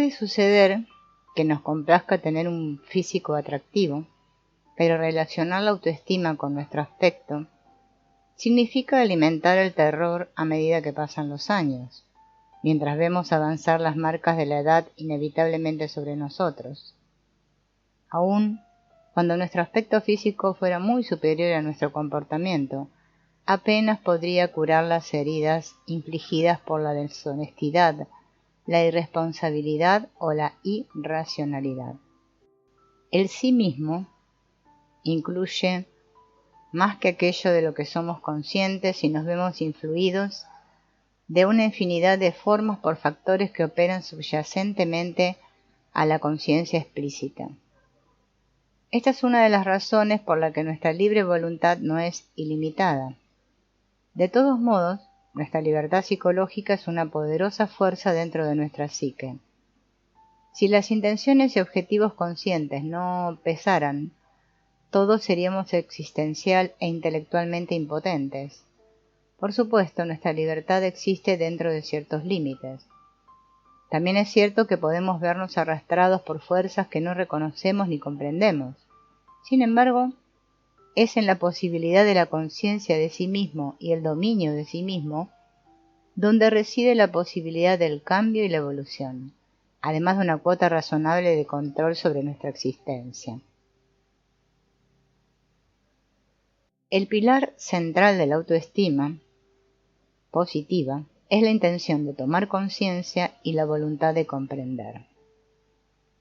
Puede suceder que nos complazca tener un físico atractivo, pero relacionar la autoestima con nuestro aspecto significa alimentar el terror a medida que pasan los años, mientras vemos avanzar las marcas de la edad inevitablemente sobre nosotros. Aún cuando nuestro aspecto físico fuera muy superior a nuestro comportamiento, apenas podría curar las heridas infligidas por la deshonestidad, la irresponsabilidad o la irracionalidad. El sí mismo incluye más que aquello de lo que somos conscientes y nos vemos influidos de una infinidad de formas por factores que operan subyacentemente a la conciencia explícita. Esta es una de las razones por la que nuestra libre voluntad no es ilimitada. De todos modos, nuestra libertad psicológica es una poderosa fuerza dentro de nuestra psique. Si las intenciones y objetivos conscientes no pesaran, todos seríamos existencial e intelectualmente impotentes. Por supuesto, nuestra libertad existe dentro de ciertos límites. También es cierto que podemos vernos arrastrados por fuerzas que no reconocemos ni comprendemos. Sin embargo, es en la posibilidad de la conciencia de sí mismo y el dominio de sí mismo donde reside la posibilidad del cambio y la evolución, además de una cuota razonable de control sobre nuestra existencia. El pilar central de la autoestima positiva es la intención de tomar conciencia y la voluntad de comprender.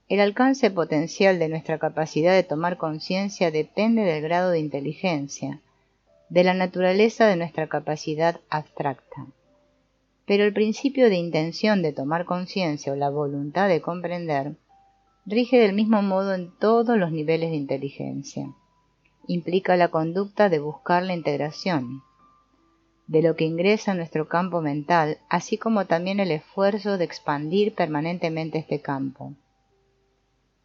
El alcance potencial de nuestra capacidad de tomar conciencia depende del grado de inteligencia, de la naturaleza de nuestra capacidad abstracta. Pero el principio de intención de tomar conciencia o la voluntad de comprender rige del mismo modo en todos los niveles de inteligencia. Implica la conducta de buscar la integración de lo que ingresa en nuestro campo mental, así como también el esfuerzo de expandir permanentemente este campo.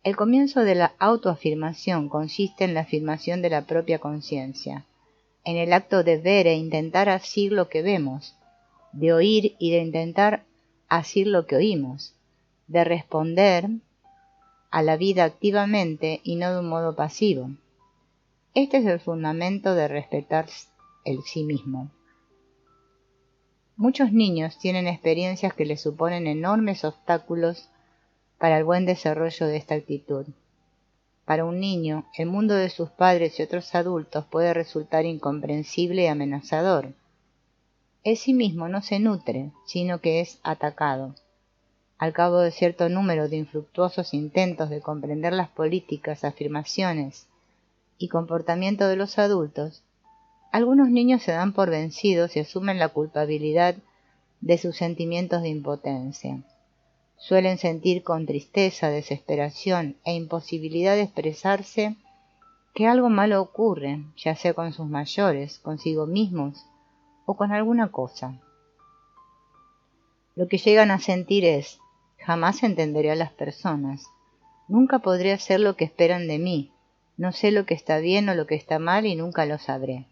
El comienzo de la autoafirmación consiste en la afirmación de la propia conciencia, en el acto de ver e intentar asir lo que vemos, de oír y de intentar asir lo que oímos, de responder a la vida activamente y no de un modo pasivo. Este es el fundamento de respetar el sí mismo. Muchos niños tienen experiencias que les suponen enormes obstáculos para el buen desarrollo de esta actitud. Para un niño, el mundo de sus padres y otros adultos puede resultar incomprensible y amenazador. El sí mismo no se nutre, sino que es atacado. Al cabo de cierto número de infructuosos intentos de comprender las políticas, afirmaciones y comportamiento de los adultos, algunos niños se dan por vencidos y asumen la culpabilidad de sus sentimientos de impotencia. Suelen sentir con tristeza, desesperación e imposibilidad de expresarse que algo malo ocurre, ya sea con sus mayores, consigo mismos o con alguna cosa. Lo que llegan a sentir es: jamás entenderé a las personas, nunca podré hacer lo que esperan de mí, no sé lo que está bien o lo que está mal y nunca lo sabré.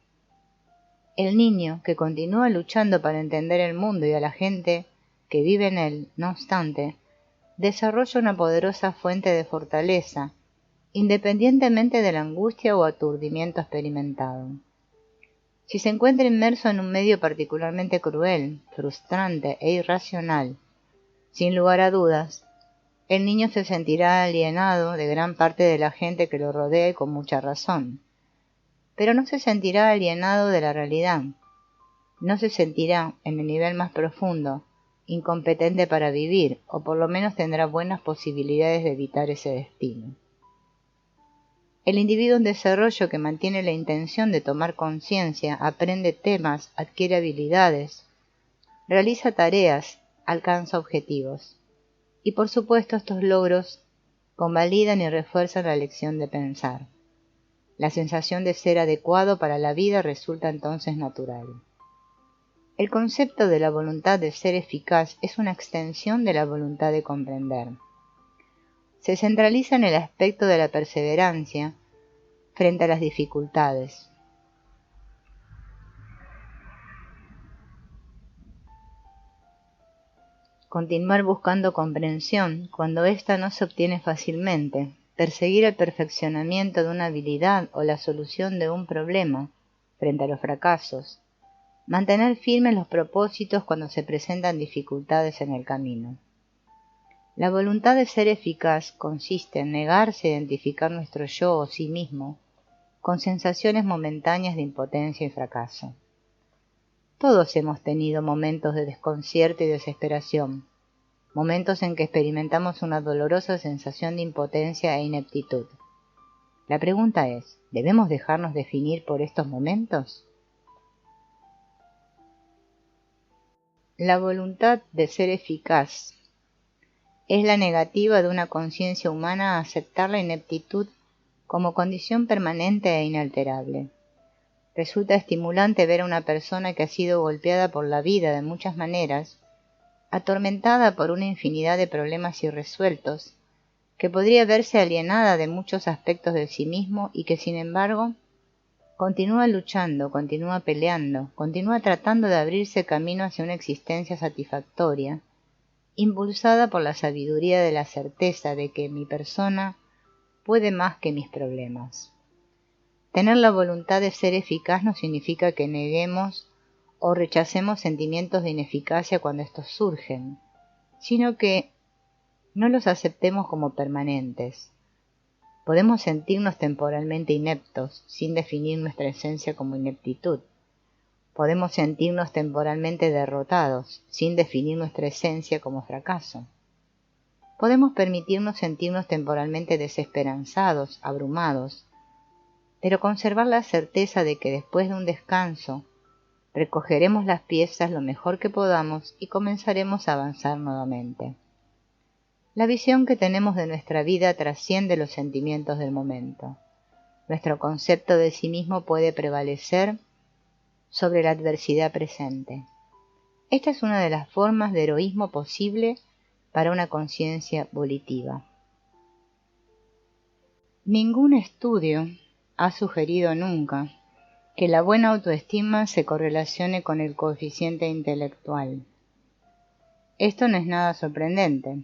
El niño, que continúa luchando para entender el mundo y a la gente que vive en él, no obstante, desarrolla una poderosa fuente de fortaleza, independientemente de la angustia o aturdimiento experimentado. Si se encuentra inmerso en un medio particularmente cruel, frustrante e irracional, sin lugar a dudas, el niño se sentirá alienado de gran parte de la gente que lo rodea y con mucha razón. Pero no se sentirá alienado de la realidad. No se sentirá, en el nivel más profundo, incompetente para vivir, o por lo menos tendrá buenas posibilidades de evitar ese destino. El individuo en desarrollo que mantiene la intención de tomar conciencia, aprende temas, adquiere habilidades, realiza tareas, alcanza objetivos. Y por supuesto estos logros convalidan y refuerzan la lección de pensar. La sensación de ser adecuado para la vida resulta entonces natural. El concepto de la voluntad de ser eficaz es una extensión de la voluntad de comprender. Se centraliza en el aspecto de la perseverancia frente a las dificultades. continuar buscando comprensión cuando ésta no se obtiene fácilmente, perseguir el perfeccionamiento de una habilidad o la solución de un problema frente a los fracasos, mantener firmes los propósitos cuando se presentan dificultades en el camino. La voluntad de ser eficaz consiste en negarse a identificar nuestro yo o sí mismo con sensaciones momentáneas de impotencia y fracaso. Todos hemos tenido momentos de desconcierto y desesperación, momentos en que experimentamos una dolorosa sensación de impotencia e ineptitud. La pregunta es, ¿debemos dejarnos definir por estos momentos? La voluntad de ser eficaz es la negativa de una conciencia humana a aceptar la ineptitud como condición permanente e inalterable. Resulta estimulante ver a una persona que ha sido golpeada por la vida de muchas maneras, atormentada por una infinidad de problemas irresueltos, que podría verse alienada de muchos aspectos de sí mismo y que, sin embargo, continúa luchando, continúa peleando, continúa tratando de abrirse camino hacia una existencia satisfactoria, impulsada por la sabiduría de la certeza de que mi persona puede más que mis problemas. Tener la voluntad de ser eficaz no significa que neguemos o rechacemos sentimientos de ineficacia cuando estos surgen, sino que no los aceptemos como permanentes. Podemos sentirnos temporalmente ineptos, sin definir nuestra esencia como ineptitud. Podemos sentirnos temporalmente derrotados, sin definir nuestra esencia como fracaso. Podemos permitirnos sentirnos temporalmente desesperanzados, abrumados, pero conservar la certeza de que después de un descanso, recogeremos las piezas lo mejor que podamos y comenzaremos a avanzar nuevamente. La visión que tenemos de nuestra vida trasciende los sentimientos del momento. Nuestro concepto de sí mismo puede prevalecer sobre la adversidad presente. Esta es una de las formas de heroísmo posible para una conciencia volitiva. Ningún estudio ha sugerido nunca que la buena autoestima se correlacione con el coeficiente intelectual. Esto no es nada sorprendente.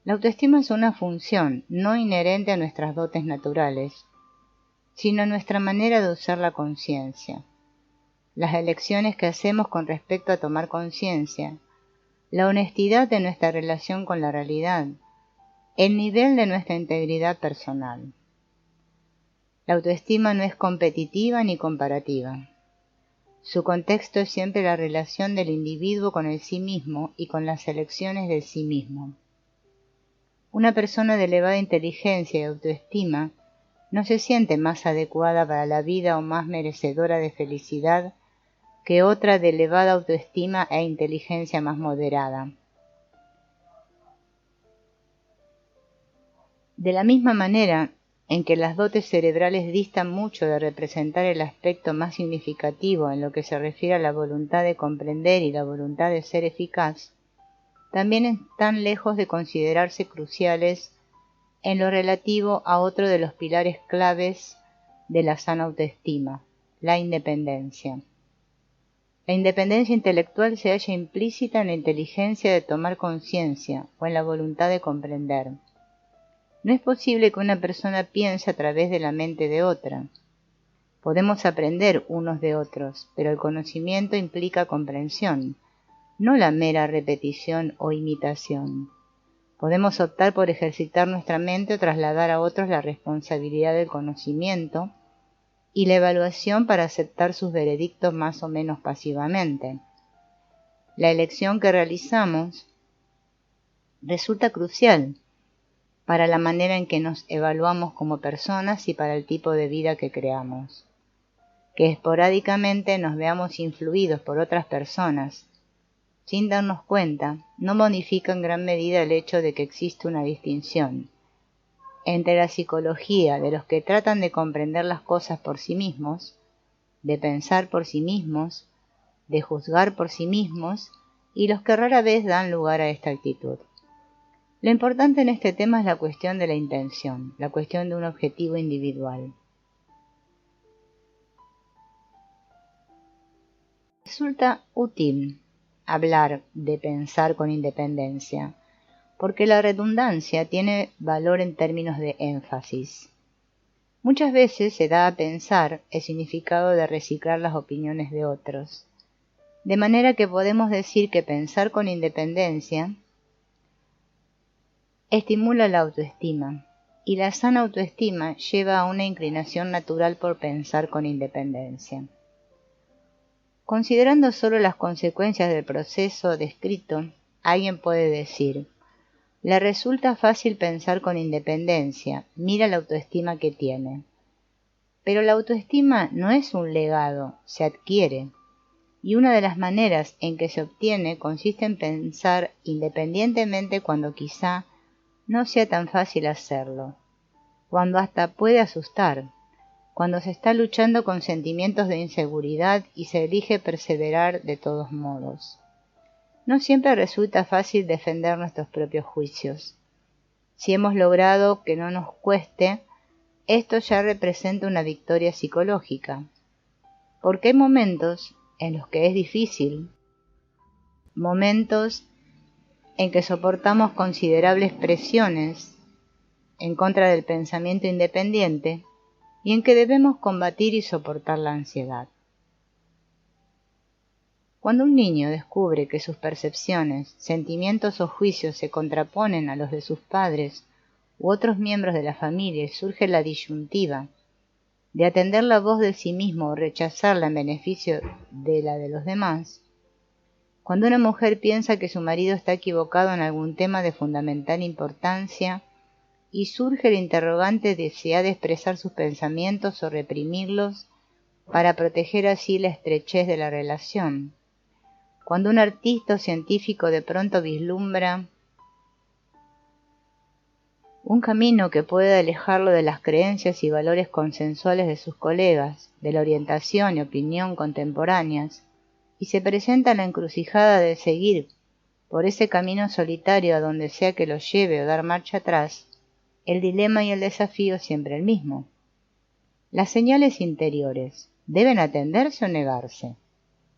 La autoestima es una función no inherente a nuestras dotes naturales, sino a nuestra manera de usar la conciencia. Las elecciones que hacemos con respecto a tomar conciencia, la honestidad de nuestra relación con la realidad, el nivel de nuestra integridad personal. La autoestima no es competitiva ni comparativa. Su contexto es siempre la relación del individuo con el sí mismo y con las elecciones del sí mismo. Una persona de elevada inteligencia y autoestima no se siente más adecuada para la vida o más merecedora de felicidad que otra de elevada autoestima e inteligencia más moderada. De la misma manera en que las dotes cerebrales distan mucho de representar el aspecto más significativo en lo que se refiere a la voluntad de comprender y la voluntad de ser eficaz, también están lejos de considerarse cruciales en lo relativo a otro de los pilares claves de la sana autoestima, la independencia. La independencia intelectual se halla implícita en la inteligencia de tomar conciencia o en la voluntad de comprender. No es posible que una persona piense a través de la mente de otra. Podemos aprender unos de otros, pero el conocimiento implica comprensión, no la mera repetición o imitación. Podemos optar por ejercitar nuestra mente o trasladar a otros la responsabilidad del conocimiento y la evaluación para aceptar sus veredictos más o menos pasivamente. La elección que realizamos resulta crucial para la manera en que nos evaluamos como personas y para el tipo de vida que creamos. Que esporádicamente nos veamos influidos por otras personas, sin darnos cuenta, no modifica en gran medida el hecho de que existe una distinción entre la psicología de los que tratan de comprender las cosas por sí mismos, de pensar por sí mismos, de juzgar por sí mismos, y los que rara vez dan lugar a esta actitud. Lo importante en este tema es la cuestión de la intención, la cuestión de un objetivo individual. Resulta útil hablar de pensar con independencia, porque la redundancia tiene valor en términos de énfasis. Muchas veces se da a pensar el significado de reciclar las opiniones de otros, de manera que podemos decir que pensar con independencia estimula la autoestima, y la sana autoestima lleva a una inclinación natural por pensar con independencia. Considerando solo las consecuencias del proceso descrito, alguien puede decir: le resulta fácil pensar con independencia, mira la autoestima que tiene. Pero la autoestima no es un legado, se adquiere, y una de las maneras en que se obtiene consiste en pensar independientemente cuando quizá no sea tan fácil hacerlo, cuando hasta puede asustar, cuando se está luchando con sentimientos de inseguridad y se elige perseverar de todos modos. No siempre resulta fácil defender nuestros propios juicios. Si hemos logrado que no nos cueste, esto ya representa una victoria psicológica, porque hay momentos en los que es difícil, momentos en que soportamos considerables presiones en contra del pensamiento independiente y en que debemos combatir y soportar la ansiedad. Cuando un niño descubre que sus percepciones, sentimientos o juicios se contraponen a los de sus padres u otros miembros de la familia, surge la disyuntiva de atender la voz de sí mismo o rechazarla en beneficio de la de los demás. Cuando una mujer piensa que su marido está equivocado en algún tema de fundamental importancia y surge el interrogante de si ha de expresar sus pensamientos o reprimirlos para proteger así la estrechez de la relación. Cuando un artista o científico de pronto vislumbra un camino que pueda alejarlo de las creencias y valores consensuales de sus colegas, de la orientación y opinión contemporáneas, y se presenta la encrucijada de seguir por ese camino solitario a donde sea que lo lleve o dar marcha atrás, el dilema y el desafío es siempre el mismo. Las señales interiores, ¿deben atenderse o negarse?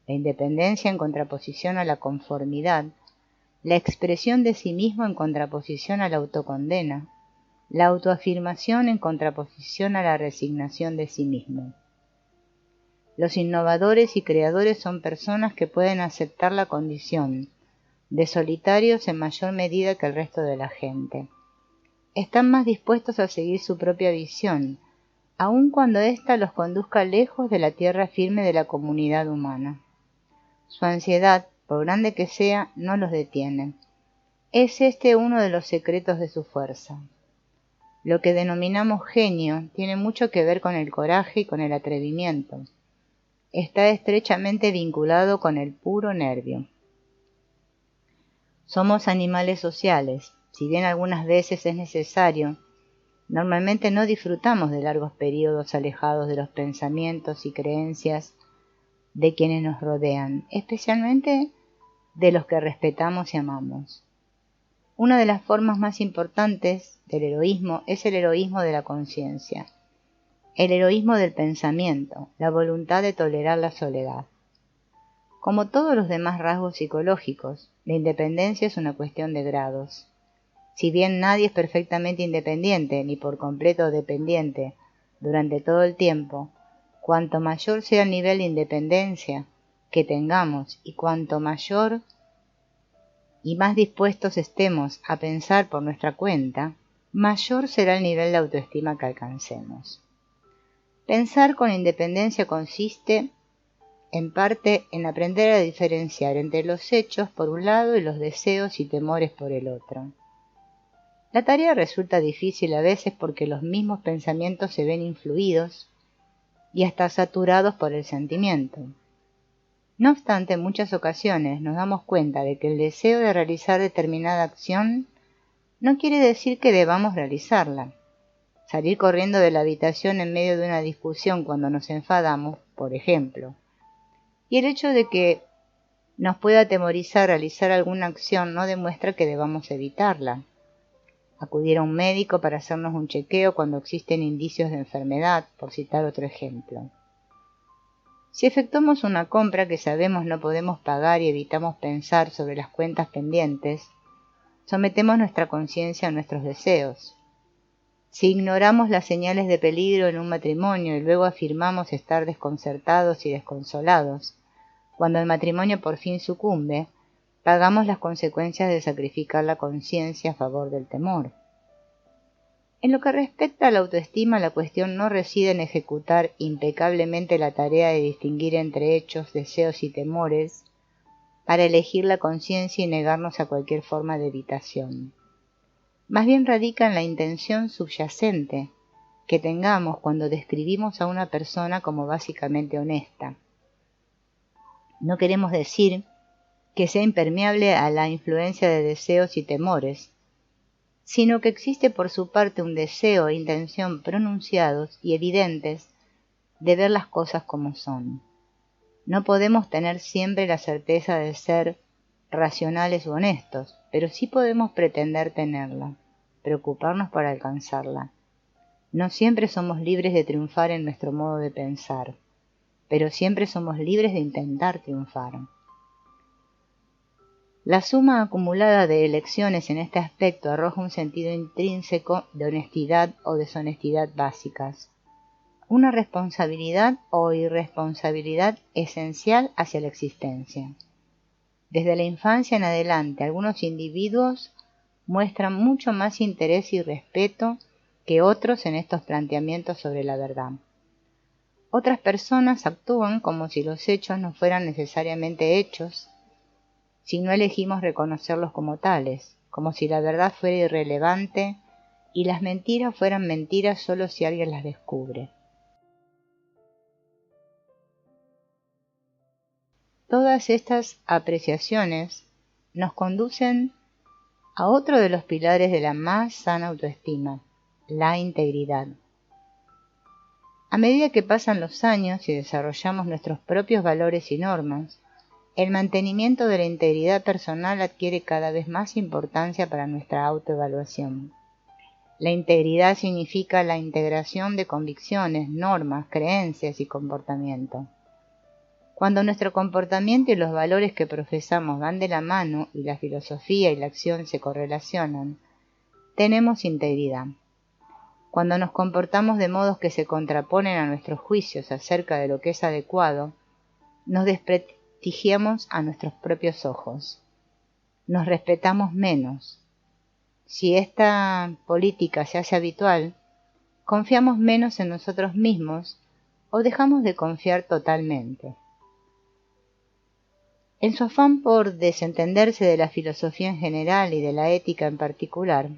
La independencia en contraposición a la conformidad, la expresión de sí mismo en contraposición a la autocondena, la autoafirmación en contraposición a la resignación de sí mismo. Los innovadores y creadores son personas que pueden aceptar la condición de solitarios en mayor medida que el resto de la gente. Están más dispuestos a seguir su propia visión, aun cuando ésta los conduzca lejos de la tierra firme de la comunidad humana. Su ansiedad, por grande que sea, no los detiene. Es este uno de los secretos de su fuerza. Lo que denominamos genio tiene mucho que ver con el coraje y con el atrevimiento. Está estrechamente vinculado con el puro nervio. Somos animales sociales, si bien algunas veces es necesario. Normalmente no disfrutamos de largos periodos alejados de los pensamientos y creencias de quienes nos rodean, especialmente de los que respetamos y amamos. Una de las formas más importantes del heroísmo es el heroísmo de la conciencia, el heroísmo del pensamiento, la voluntad de tolerar la soledad. Como todos los demás rasgos psicológicos, la independencia es una cuestión de grados. Si bien nadie es perfectamente independiente ni por completo dependiente durante todo el tiempo, cuanto mayor sea el nivel de independencia que tengamos y cuanto mayor y más dispuestos estemos a pensar por nuestra cuenta, mayor será el nivel de autoestima que alcancemos. Pensar con independencia consiste, en parte, en aprender a diferenciar entre los hechos por un lado y los deseos y temores por el otro. La tarea resulta difícil a veces porque los mismos pensamientos se ven influidos y hasta saturados por el sentimiento. No obstante, en muchas ocasiones nos damos cuenta de que el deseo de realizar determinada acción no quiere decir que debamos realizarla. Salir corriendo de la habitación en medio de una discusión cuando nos enfadamos, por ejemplo. Y el hecho de que nos pueda atemorizar realizar alguna acción no demuestra que debamos evitarla. Acudir a un médico para hacernos un chequeo cuando existen indicios de enfermedad, por citar otro ejemplo. Si efectuamos una compra que sabemos no podemos pagar y evitamos pensar sobre las cuentas pendientes, sometemos nuestra conciencia a nuestros deseos. Si ignoramos las señales de peligro en un matrimonio y luego afirmamos estar desconcertados y desconsolados, cuando el matrimonio por fin sucumbe, pagamos las consecuencias de sacrificar la conciencia a favor del temor. En lo que respecta a la autoestima, la cuestión no reside en ejecutar impecablemente la tarea de distinguir entre hechos, deseos y temores, para elegir la conciencia y negarnos a cualquier forma de evitación. Más bien radica en la intención subyacente que tengamos cuando describimos a una persona como básicamente honesta. No queremos decir que sea impermeable a la influencia de deseos y temores, sino que existe por su parte un deseo e intención pronunciados y evidentes de ver las cosas como son. No podemos tener siempre la certeza de ser racionales o honestos, pero sí podemos pretender tenerla, preocuparnos por alcanzarla. No siempre somos libres de triunfar en nuestro modo de pensar, pero siempre somos libres de intentar triunfar. La suma acumulada de elecciones en este aspecto arroja un sentido intrínseco de honestidad o deshonestidad básicas, una responsabilidad o irresponsabilidad esencial hacia la existencia. Desde la infancia en adelante, algunos individuos muestran mucho más interés y respeto que otros en estos planteamientos sobre la verdad. Otras personas actúan como si los hechos no fueran necesariamente hechos, si no elegimos reconocerlos como tales, como si la verdad fuera irrelevante y las mentiras fueran mentiras solo si alguien las descubre. Todas estas apreciaciones nos conducen a otro de los pilares de la más sana autoestima, la integridad. A medida que pasan los años y desarrollamos nuestros propios valores y normas, el mantenimiento de la integridad personal adquiere cada vez más importancia para nuestra autoevaluación. La integridad significa la integración de convicciones, normas, creencias y comportamiento. Cuando nuestro comportamiento y los valores que profesamos van de la mano y la filosofía y la acción se correlacionan, tenemos integridad. Cuando nos comportamos de modos que se contraponen a nuestros juicios acerca de lo que es adecuado, nos desprestigiamos a nuestros propios ojos. Nos respetamos menos. Si esta política se hace habitual, confiamos menos en nosotros mismos o dejamos de confiar totalmente. En su afán por desentenderse de la filosofía en general y de la ética en particular,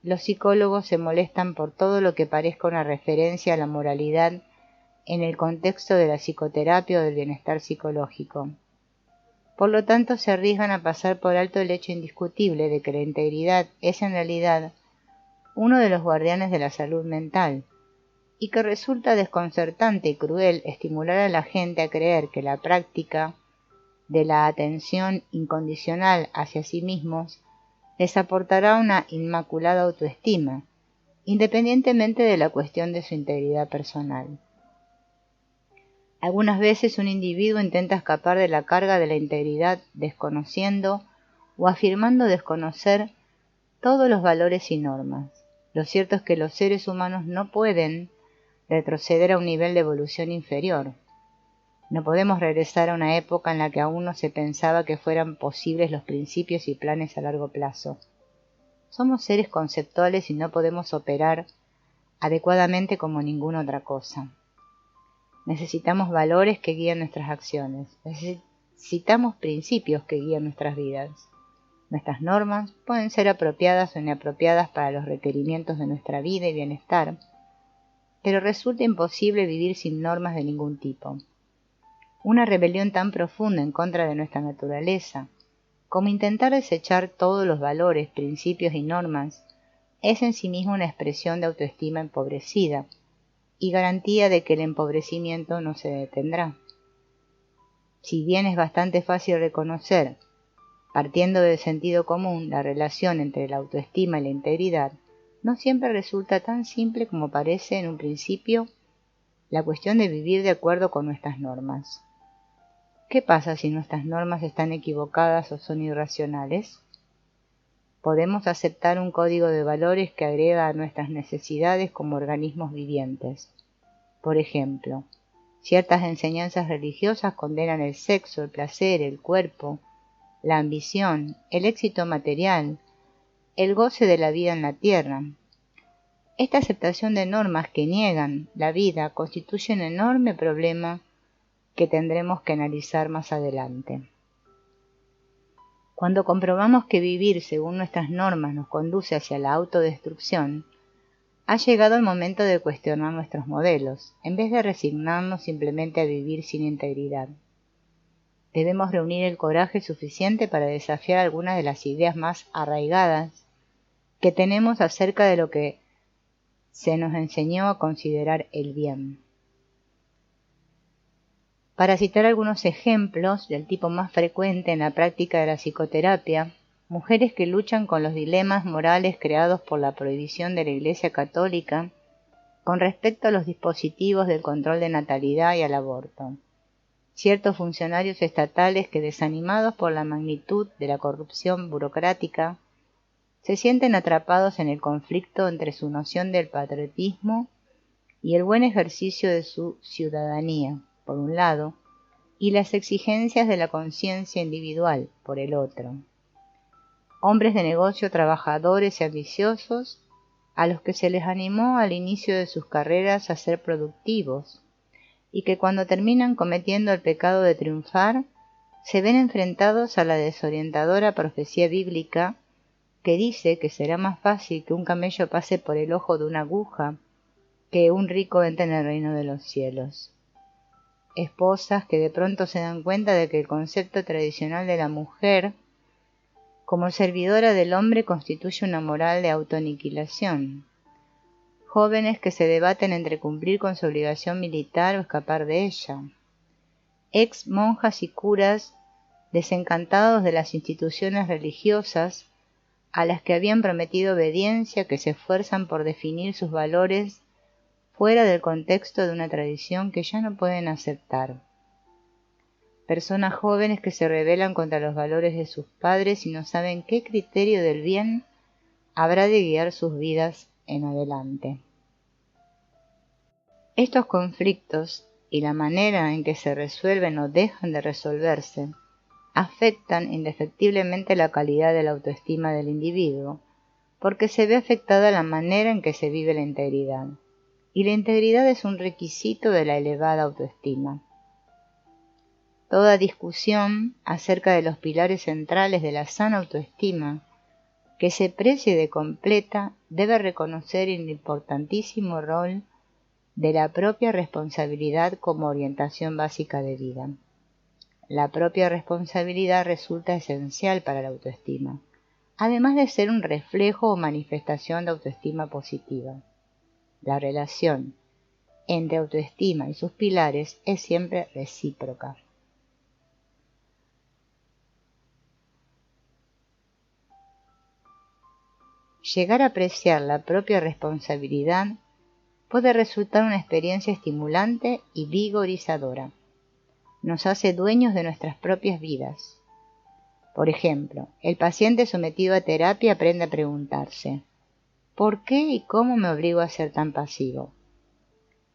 los psicólogos se molestan por todo lo que parezca una referencia a la moralidad en el contexto de la psicoterapia o del bienestar psicológico. Por lo tanto, se arriesgan a pasar por alto el hecho indiscutible de que la integridad es en realidad uno de los guardianes de la salud mental, y que resulta desconcertante y cruel estimular a la gente a creer que la práctica de la atención incondicional hacia sí mismos les aportará una inmaculada autoestima, independientemente de la cuestión de su integridad personal. Algunas veces un individuo intenta escapar de la carga de la integridad desconociendo o afirmando desconocer todos los valores y normas. Lo cierto es que los seres humanos no pueden retroceder a un nivel de evolución inferior. No podemos regresar a una época en la que aún no se pensaba que fueran posibles los principios y planes a largo plazo. Somos seres conceptuales y no podemos operar adecuadamente como ninguna otra cosa. Necesitamos valores que guíen nuestras acciones. Necesitamos principios que guíen nuestras vidas. Nuestras normas pueden ser apropiadas o inapropiadas para los requerimientos de nuestra vida y bienestar, pero resulta imposible vivir sin normas de ningún tipo. Una rebelión tan profunda en contra de nuestra naturaleza, como intentar desechar todos los valores, principios y normas, es en sí misma una expresión de autoestima empobrecida y garantía de que el empobrecimiento no se detendrá. Si bien es bastante fácil reconocer, partiendo del sentido común, la relación entre la autoestima y la integridad, no siempre resulta tan simple como parece en un principio. la cuestión de vivir de acuerdo con nuestras normas. ¿Qué pasa si nuestras normas están equivocadas o son irracionales? Podemos aceptar un código de valores que agrega a nuestras necesidades como organismos vivientes. Por ejemplo, ciertas enseñanzas religiosas condenan el sexo, el placer, el cuerpo, la ambición, el éxito material, el goce de la vida en la tierra. Esta aceptación de normas que niegan la vida constituye un enorme problema que tendremos que analizar más adelante. Cuando comprobamos que vivir según nuestras normas nos conduce hacia la autodestrucción, ha llegado el momento de cuestionar nuestros modelos, en vez de resignarnos simplemente a vivir sin integridad. Debemos reunir el coraje suficiente para desafiar algunas de las ideas más arraigadas que tenemos acerca de lo que se nos enseñó a considerar el bien. Para citar algunos ejemplos del tipo más frecuente en la práctica de la psicoterapia, mujeres que luchan con los dilemas morales creados por la prohibición de la Iglesia Católica con respecto a los dispositivos del control de natalidad y al aborto. Ciertos funcionarios estatales que, desanimados por la magnitud de la corrupción burocrática, se sienten atrapados en el conflicto entre su noción del patriotismo y el buen ejercicio de su ciudadanía, por un lado, y las exigencias de la conciencia individual, por el otro. Hombres de negocio trabajadores y ambiciosos, a los que se les animó al inicio de sus carreras a ser productivos, y que cuando terminan cometiendo el pecado de triunfar, se ven enfrentados a la desorientadora profecía bíblica que dice que será más fácil que un camello pase por el ojo de una aguja que un rico entre en el reino de los cielos. Esposas que de pronto se dan cuenta de que el concepto tradicional de la mujer como servidora del hombre constituye una moral de autoaniquilación. Jóvenes que se debaten entre cumplir con su obligación militar o escapar de ella. Ex monjas y curas desencantados de las instituciones religiosas a las que habían prometido obediencia, que se esfuerzan por definir sus valores fuera del contexto de una tradición que ya no pueden aceptar. Personas jóvenes que se rebelan contra los valores de sus padres y no saben qué criterio del bien habrá de guiar sus vidas en adelante. Estos conflictos y la manera en que se resuelven o dejan de resolverse afectan indefectiblemente la calidad de la autoestima del individuo, porque se ve afectada la manera en que se vive la integridad, y la integridad es un requisito de la elevada autoestima. Toda discusión acerca de los pilares centrales de la sana autoestima que se precie de completa debe reconocer el importantísimo rol de la propia responsabilidad como orientación básica de vida. La propia responsabilidad resulta esencial para la autoestima, además de ser un reflejo o manifestación de autoestima positiva. La relación entre autoestima y sus pilares es siempre recíproca. Llegar a apreciar la propia responsabilidad puede resultar una experiencia estimulante y vigorizadora. Nos hace dueños de nuestras propias vidas. Por ejemplo, el paciente sometido a terapia aprende a preguntarse: ¿por qué y cómo me obligo a ser tan pasivo?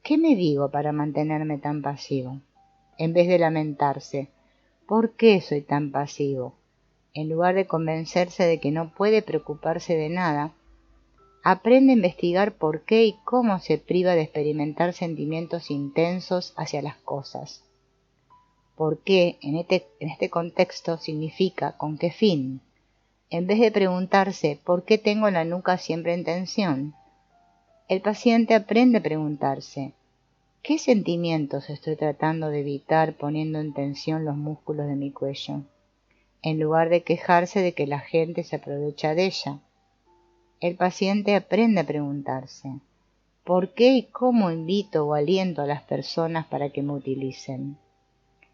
¿Qué me digo para mantenerme tan pasivo? En vez de lamentarse: ¿por qué soy tan pasivo? En lugar de convencerse de que no puede preocuparse de nada, aprende a investigar por qué y cómo se priva de experimentar sentimientos intensos hacia las cosas. ¿Por qué en este contexto significa con qué fin? En vez de preguntarse ¿por qué tengo la nuca siempre en tensión?, el paciente aprende a preguntarse ¿qué sentimientos estoy tratando de evitar poniendo en tensión los músculos de mi cuello?, en lugar de quejarse de que la gente se aprovecha de ella. El paciente aprende a preguntarse ¿por qué y cómo invito o aliento a las personas para que me utilicen?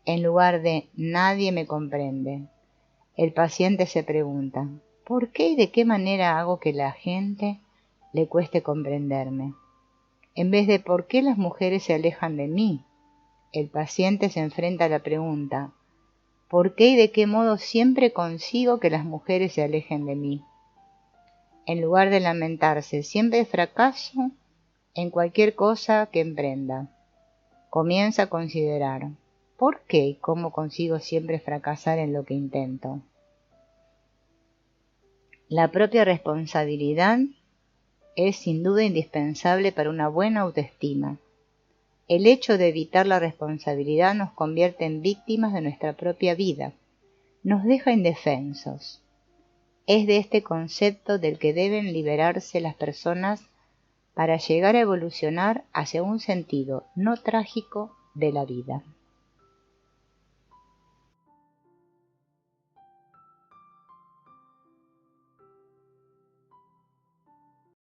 En lugar de nadie me comprende, el paciente se pregunta ¿por qué y de qué manera hago que la gente le cueste comprenderme? En vez de ¿por qué las mujeres se alejan de mí?, el paciente se enfrenta a la pregunta ¿por qué y de qué modo siempre consigo que las mujeres se alejen de mí? En lugar de lamentarse siempre fracaso en cualquier cosa que emprenda, comienza a considerar ¿por qué y cómo consigo siempre fracasar en lo que intento? La propia responsabilidad es sin duda indispensable para una buena autoestima. El hecho de evitar la responsabilidad nos convierte en víctimas de nuestra propia vida, nos deja indefensos. Es de este concepto del que deben liberarse las personas para llegar a evolucionar hacia un sentido no trágico de la vida.